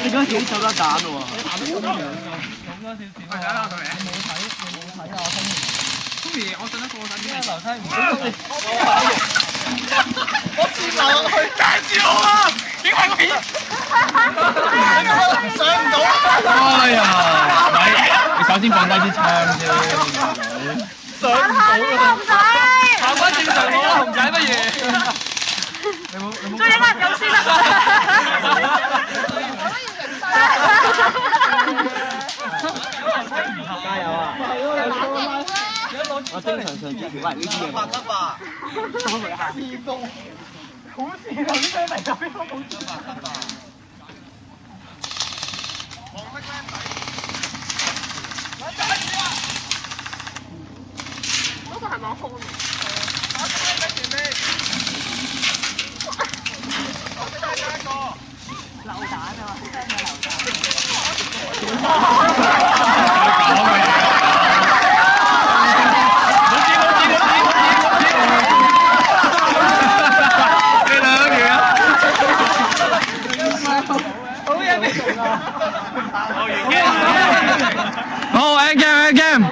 你嗰陣時手得揀喎。喂，睇下佢未？冇睇啊Tommy，我上一個等，Tommy 樓梯唔我接落去，頂住我啊！影埋個片，上唔到啊！哎呀，你首先放低支槍先。上唔到啊！行翻正常好啦，熊仔不如。再影下有先啦。加油啊！我經常上支條，喂呢啲嘢。拍得吧？視動，好視動啲咩嚟㗎？邊個冇視動？嗰個係網控。流彈啊！真係流好，N game。